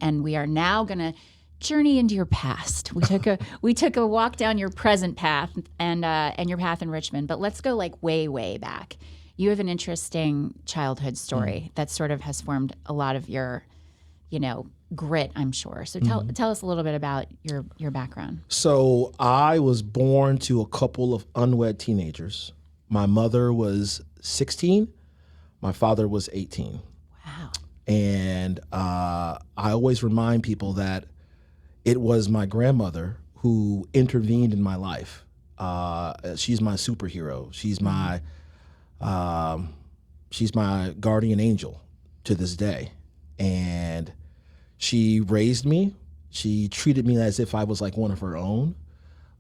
and we are now going to journey into your past. We took a walk down your present path and your path in Richmond, but let's go like way, way back. You have an interesting childhood story that sort of has formed a lot of your, grit, I'm sure. So tell us a little bit about your background. So I was born to a couple of unwed teenagers. My mother was 16. My father was 18. Wow. And I always remind people that it was my grandmother who intervened in my life. She's my superhero. She's my guardian angel to this day. And she raised me. She treated me as if I was like one of her own.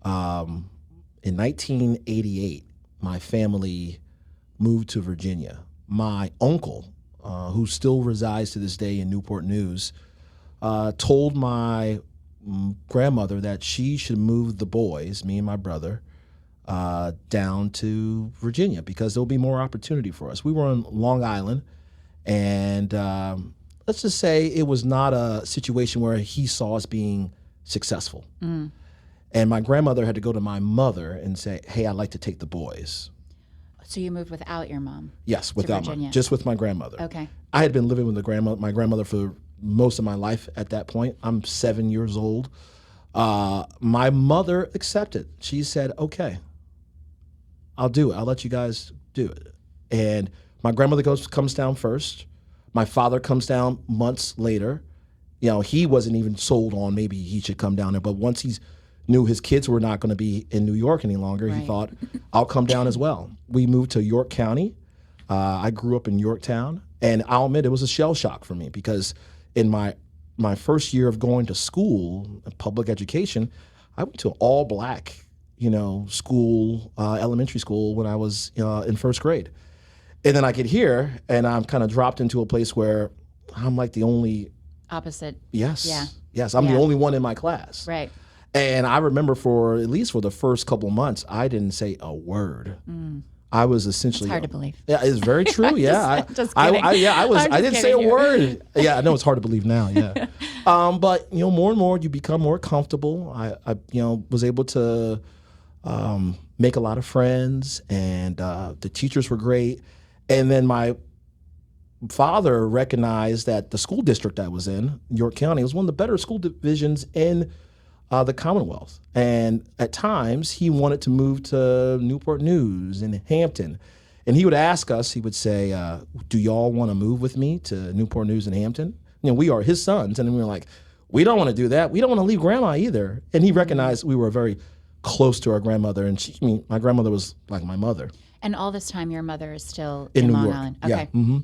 In 1988, my family moved to Virginia. My uncle, who still resides to this day in Newport News, told my grandmother that she should move the boys, me and my brother, down to Virginia because there'll be more opportunity for us. We were on Long Island, and let's just say it was not a situation where he saw us being successful. And my grandmother had to go to my mother and say, hey, I'd like to take the boys. So you moved without your mom? Yes, without Virginia. just with my grandmother. Okay. I had been living with my grandmother for most of my life at that point. I'm 7 years old. My mother accepted. She said, okay, I'll do it. I'll let you guys do it. And my grandmother comes down first. My father comes down months later. He wasn't even sold on maybe he should come down there. But once he knew his kids were not going to be in New York any longer, He thought, I'll come down as well. We moved to York County. I grew up in Yorktown. And I'll admit it was a shell shock for me because in my first year of going to school, public education, I went to an all-black, school, elementary school when I was in first grade. And then I get here, and I'm kind of dropped into a place where I'm like the only... Opposite. Yes. Yeah. Yes, I'm the only one in my class. Right. And I remember at least for the first couple of months, I didn't say a word. I was essentially... It's hard to believe. Yeah, it's very true, yeah. Just kidding. I didn't say a word. Yeah, I know it's hard to believe now, yeah. But, more and more, you become more comfortable. I was able to make a lot of friends, and the teachers were great. And then my father recognized that the school district I was in, York County, was one of the better school divisions in the Commonwealth. And at times, he wanted to move to Newport News and Hampton. And he would ask us, he would say, do y'all want to move with me to Newport News and Hampton? We are his sons. And we were like, we don't want to do that. We don't want to leave grandma either. And he recognized we were very close to our grandmother. And my grandmother was like my mother. And all this time, your mother is still in New Long York. Island. Okay. Yeah.